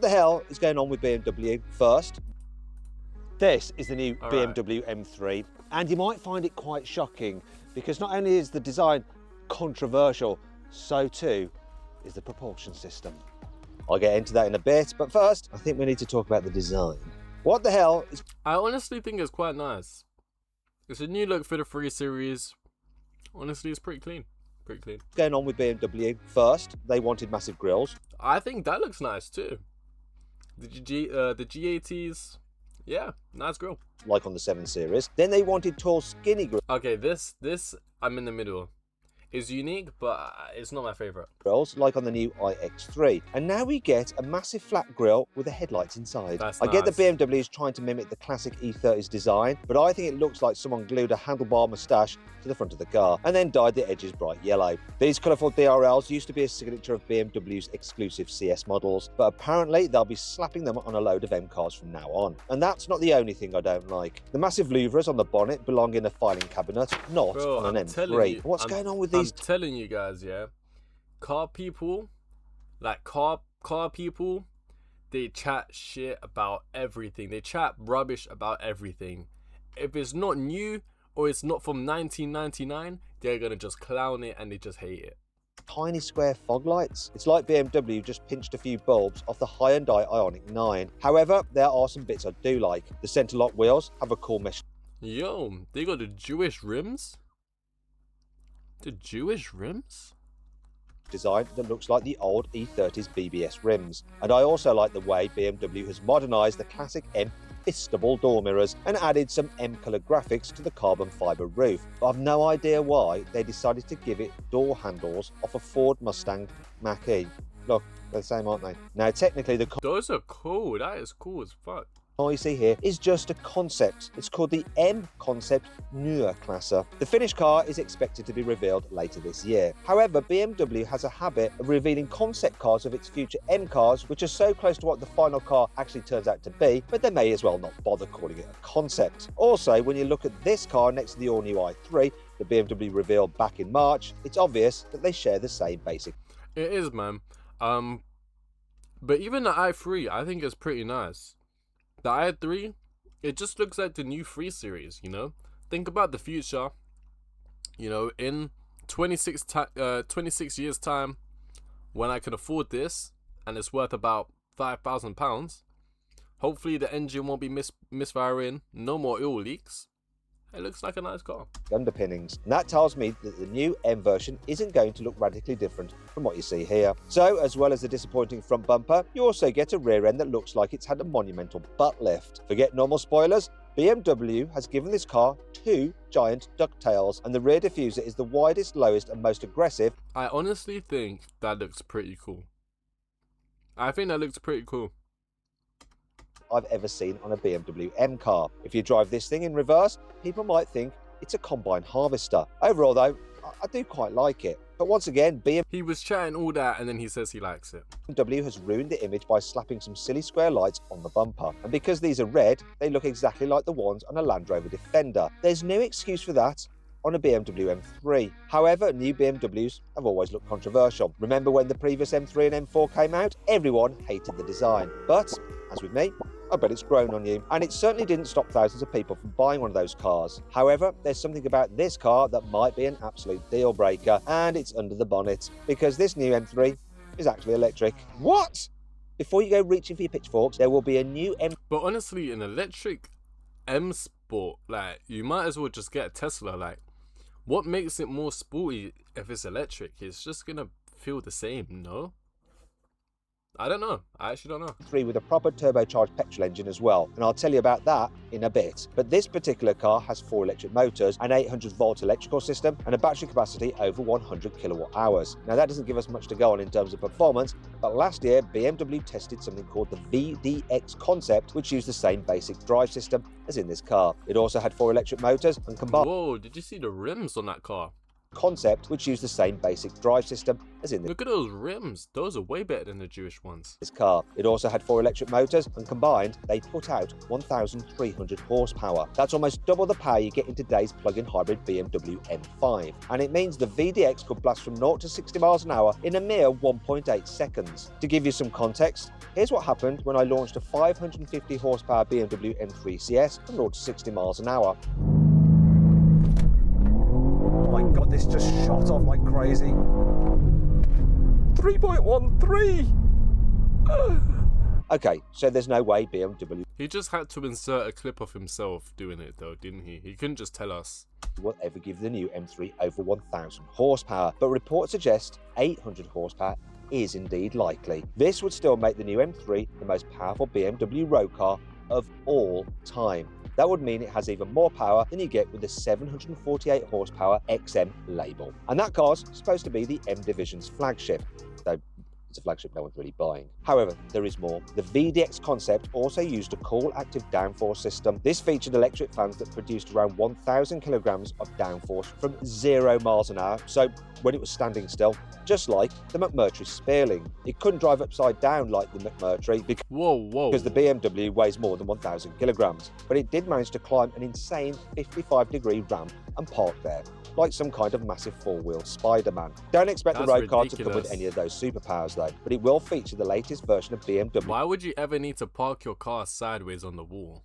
the hell is going on with BMW? First, this is the new BMW M3, and you might find it quite shocking because not only is the design controversial, so too is the propulsion system. I'll get into that in a bit, but first, I think we need to talk about the design. What the hell is... I honestly think it's quite nice. It's a new look for the 3 Series. Honestly, it's pretty clean. Pretty clean. Going on with BMW? First, they wanted massive grills. I think that looks nice too. The G80s, yeah, nice grill. Like on the 7 Series. Then they wanted tall, skinny grills. Okay, this I'm in the middle. It's unique, but it's not my favorite. Grills, like on the new iX3. And now we get a massive flat grille with the headlights inside. That's I get nice. the BMW is trying to mimic the classic E30's design, but I think it looks like someone glued a handlebar moustache to the front of the car and then dyed the edges bright yellow. These colourful DRLs used to be a signature of BMW's exclusive CS models, but apparently they'll be slapping them on a load of M cars from now on. And that's not the only thing I don't like. The massive louvres on the bonnet belong in a filing cabinet, not on an M3. What's going on with these? I'm telling you guys, yeah, car people, like car people, they chat shit about everything. They chat rubbish about everything. If it's not new or it's not from 1999, they're gonna just clown it and they just hate it. Tiny square fog lights. It's like BMW just pinched a few bulbs off the Hyundai Ioniq 9. However, there are some bits I do like. The centre lock wheels have a cool mesh. Yo, they got the Jewish rims. The Jewish rims? Design that looks like the old E30's BBS rims. And I also like the way BMW has modernised the classic M fistable door mirrors and added some M-colour graphics to the carbon fibre roof. But I've no idea why they decided to give it door handles off a Ford Mustang Mach-E. Look, they're the same, aren't they? Now, technically, the Those are cool. That is cool as fuck. you see here is just a concept. It's called the M Concept Neue Klasse. The finished car is expected to be revealed later this year. However, BMW has a habit of revealing concept cars of its future M cars, which are so close to what the final car actually turns out to be, but they may as well not bother calling it a concept. Also, when you look at this car next to the all-new i3, the BMW revealed back in March, it's obvious that they share the same basic. It is, man. But even the i3, I think is pretty nice. The i3, it just looks like the new 3 Series, you know? Think about the future, you know, in 26 years' time, when I can afford this, and it's worth about £5,000, hopefully the engine won't be misfiring, no more oil leaks. It looks like a nice car. Underpinnings. And that tells me that the new M version isn't going to look radically different from what you see here. So, as well as the disappointing front bumper, you also get a rear end that looks like it's had a monumental butt lift. Forget normal spoilers, BMW has given this car 2 giant ducktails, and the rear diffuser is the widest, lowest and most aggressive. I honestly think that looks pretty cool. I think that looks pretty cool. I've ever seen on a BMW M car. If you drive this thing in reverse, people might think it's a combine harvester. Overall though, I do quite like it. But once again, He was chatting all that and then he says he likes it. BMW has ruined the image by slapping some silly square lights on the bumper. And because these are red, they look exactly like the ones on a Land Rover Defender. There's no excuse for that on a BMW M3. However, new BMWs have always looked controversial. Remember when the previous M3 and M4 came out? Everyone hated the design. But, as with me, I bet it's grown on you. And it certainly didn't stop thousands of people from buying one of those cars. However, there's something about this car that might be an absolute deal breaker, and it's under the bonnet, because this new M3 is actually electric. What? Before you go reaching for your pitchforks, there will be a new M... But honestly, an electric M Sport, like, you might as well just get a Tesla. Like, what makes it more sporty if it's electric? It's just gonna feel the same, no? I don't know. I actually don't know. 3 with a proper turbocharged petrol engine as well, and I'll tell you about that in a bit. But this particular car has 4 electric motors, an 800-volt electrical system, and a battery capacity over 100 kilowatt hours. Now that doesn't give us much to go on in terms of performance, but last year BMW tested something called the VDX concept, which used the same basic drive system as in this car. It also had 4 electric motors and combined. Whoa, did you see the rims on that car? concept which used the same basic drive system as in Look at those rims. Those are way better than the Jewish ones. this car. It also had 4 electric motors, and combined they put out 1,300 horsepower. That's almost double the power you get in today's plug-in hybrid BMW M5, and it means the VDX could blast from 0 to 60 miles an hour in a mere 1.8 seconds. To give you some context, here's what happened when I launched a 550 horsepower BMW M3 CS from 0 to 60 miles an hour. Oh my god, this just shot off like crazy. 3.13! Okay, so there's no way BMW He just had to insert a clip of himself doing it though, didn't he? He couldn't just tell us. will ever give the new M3 over 1,000 horsepower, but reports suggest 800 horsepower is indeed likely. This would still make the new M3 the most powerful BMW road car of all time. That would mean it has even more power than you get with the 748 horsepower XM label. And that car's supposed to be the M Division's flagship, though it's a flagship no one's really buying. However, there is more. The VDX concept also used a cool active downforce system. This featured electric fans that produced around 1,000 kilograms of downforce from 0 miles an hour, so when it was standing still, just like the McMurtry Spearling. It couldn't drive upside down like the McMurtry because the BMW weighs more than 1,000 kilograms, but it did manage to climb an insane 55-degree ramp and park there, like some kind of massive four-wheel Spider-Man. Don't expect the road car to come with any of those superpowers though, but it will feature the latest version of BMW. Why would you ever need to park your car sideways on the wall?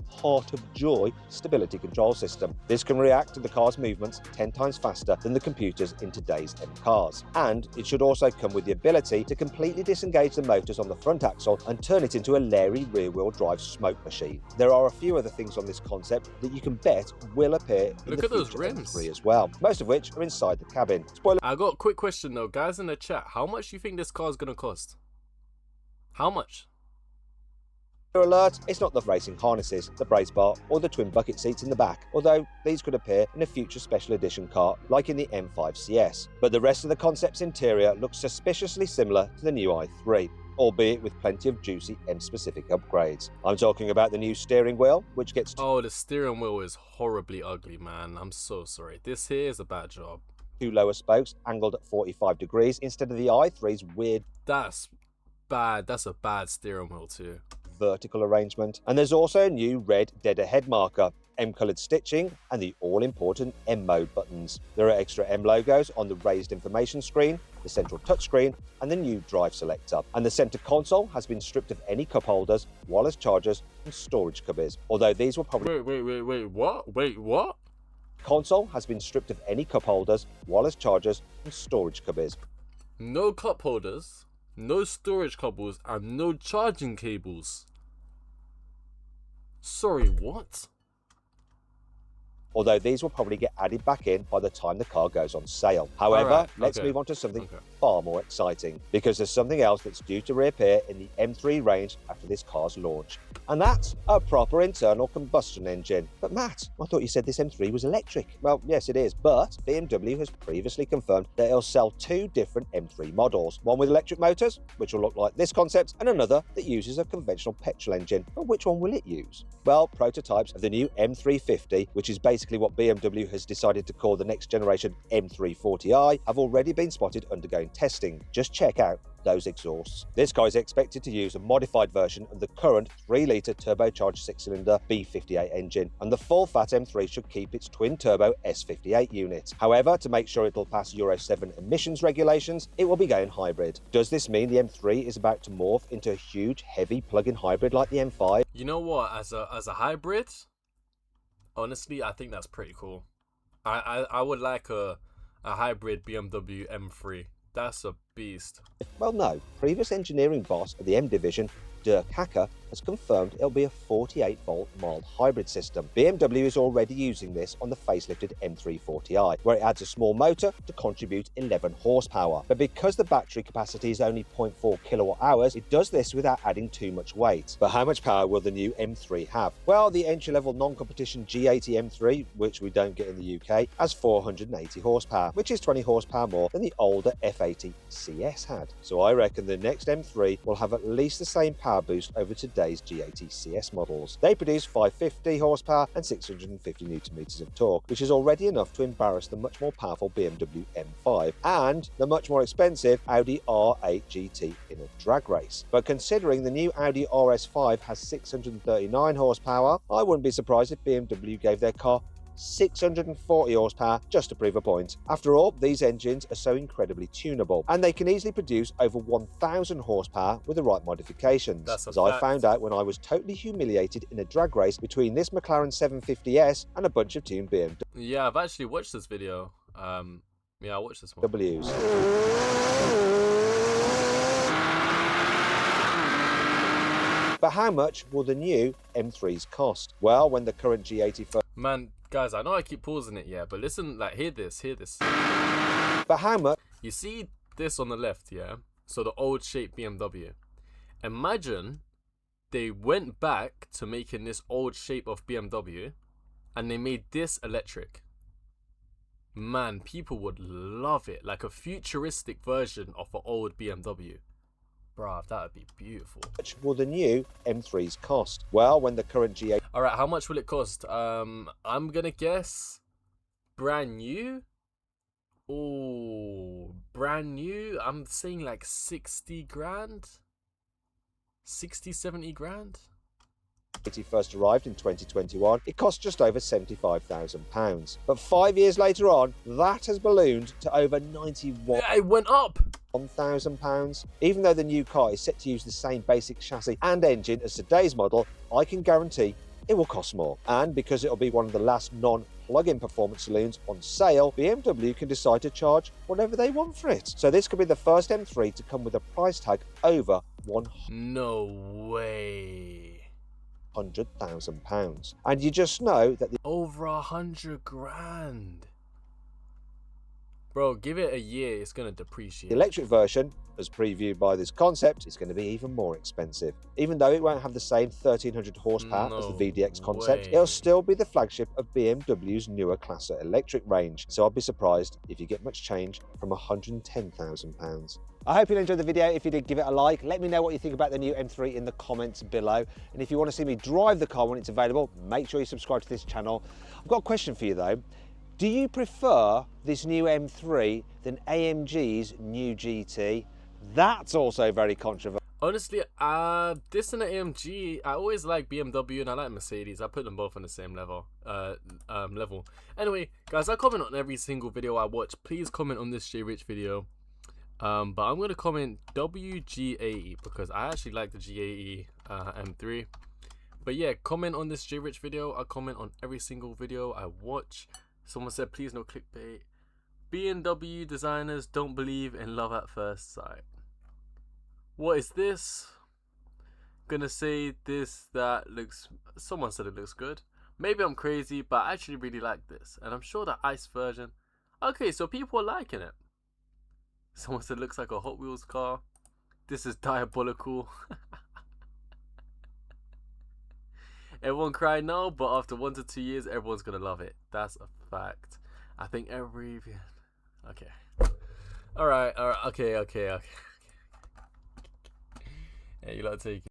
Heart of Joy stability control system. This can react to the car's movements 10 times faster than the computers in today's M cars. And it should also come with the ability to completely disengage the motors on the front axle and turn it into a leery rear-wheel drive smoke machine. There are a few other things on this concept that you can bet will appear in Look the at those future rims M3 as well, most of which are inside the cabin. Spoiler I got a quick question though, guys in the chat. How much do you think this car is gonna cost? How much? alert, it's not the racing harnesses, the brace bar, or the twin bucket seats in the back, although these could appear in a future special edition car like in the M5 CS. But the rest of the concept's interior looks suspiciously similar to the new i3, albeit with plenty of juicy M-specific upgrades. I'm talking about the new steering wheel, which gets... Oh, the steering wheel is horribly ugly, man. I'm so sorry. This here is a bad job. 2 lower spokes angled at 45 degrees instead of the i3's weird... That's bad. That's a bad steering wheel too. Vertical arrangement. And there's also a new red dead ahead marker, M-coloured stitching, and the all-important M mode buttons. There are extra M logos on the raised information screen, the central touchscreen, and the new drive selector. And the centre console has been stripped of any cup holders, wireless chargers, and storage cubbies. Although these will probably... Wait, what? Console has been stripped of any cup holders, wireless chargers, and storage cubbies. No cup holders, no storage cables, and no charging cables. Sorry, what? Although these will probably get added back in by the time the car goes on sale. However, let's move on to something far more exciting, because there's something else that's due to reappear in the M3 range after this car's launch. And that's a proper internal combustion engine. But Matt, I thought you said this M3 was electric. Well, yes it is, but BMW has previously confirmed that it'll sell 2 different M3 models. One with electric motors, which will look like this concept, and another that uses a conventional petrol engine. But which one will it use? Well, prototypes of the new M350, which is basically what BMW has decided to call the next generation M340i, have already been spotted undergoing testing. Just check out those exhausts. This car is expected to use a modified version of the current 3-litre turbocharged 6-cylinder B58 engine, and the full-fat M3 should keep its twin-turbo S58 unit. However, to make sure it'll pass Euro 7 emissions regulations, it will be going hybrid. Does this mean the M3 is about to morph into a huge, heavy plug-in hybrid like the M5? You know what? As a hybrid, honestly, I think that's pretty cool. I would like a hybrid BMW M3. That's a beast. Well, no. Previous engineering boss of the M division, Dirk Hacker, has confirmed it'll be a 48-volt mild hybrid system. BMW is already using this on the facelifted M340i, where it adds a small motor to contribute 11 horsepower. But because the battery capacity is only 0.4 kilowatt hours, it does this without adding too much weight. But how much power will the new M3 have? Well, the entry-level non-competition G80 M3, which we don't get in the UK, has 480 horsepower, which is 20 horsepower more than the older F80 CS had. So I reckon the next M3 will have at least the same power boost over today's G80 CS models. They produce 550 horsepower and 650 Nm of torque, which is already enough to embarrass the much more powerful BMW M5 and the much more expensive Audi R8 GT in a drag race. But considering the new Audi RS5 has 639 horsepower, I wouldn't be surprised if BMW gave their car 640 horsepower just to prove a point. After all, these engines are so incredibly tunable, and they can easily produce over 1,000 horsepower with the right modifications. As I found out when I was totally humiliated in a drag race between this McLaren 750S and a bunch of tuned BMWs. Yeah, I've actually watched this video. Yeah, I watched this one. But how much will the new M3s cost? Well, when the current G80 first... Man, guys, I know I keep pausing it, yeah, but listen, like, hear this. But how much? You see this on the left, yeah? So the old shape BMW. Imagine they went back to making this old shape of BMW and they made this electric. Man, people would love it. Like a futuristic version of an old BMW. Bruh, that would be beautiful. How much will the new M3s cost? Well, when the current G80... Alright, how much will it cost? I'm gonna guess brand new. Oh, brand new. I'm saying like 60 grand. 60, 70 grand. It first arrived in 2021, it cost just over £75,000. But 5 years later on, that has ballooned to over £91,000. Yeah, it went up. Even though the new car is set to use the same basic chassis and engine as today's model, I can guarantee it will cost more. And because it'll be one of the last non-plug-in performance saloons on sale, BMW can decide to charge whatever they want for it. So this could be the first M3 to come with a price tag over No way. £100,000. And you just know that the over 100 grand. Bro, give it a year, it's gonna depreciate. The electric version, as previewed by this concept, is going to be even more expensive. Even though it won't have the same 1300 horsepower as the VDX concept, it'll still be the flagship of BMW's newer Classic electric range. So I'd be surprised if you get much change from £110,000. I hope you enjoyed the video. If you did, give it a like. Let me know what you think about the new M3 in the comments below. And if you want to see me drive the car when it's available, make sure you subscribe to this channel. I've got a question for you though. Do you prefer this new M3 than AMG's new GT? That's also very controversial. Honestly, this and the AMG, I always like BMW and I like Mercedes. I put them both on the same level. Anyway, guys, I comment on every single video I watch. Please comment on this Richh video. But I'm gonna comment WG80 because I actually like the G80 M3. But yeah, comment on this Richh video. I comment on every single video I watch. Someone said, please no clickbait. BMW designers don't believe in love at first sight. What is this? Gonna say this, that looks... Someone said it looks good. Maybe I'm crazy, but I actually really like this. And I'm sure the ICE version... Okay, so people are liking it. Someone said it looks like a Hot Wheels car. This is diabolical. Everyone cried no, but after 1 to 2 years, everyone's gonna love it. That's a fact. I think every... Okay. Alright, okay. Yeah, you lot take it.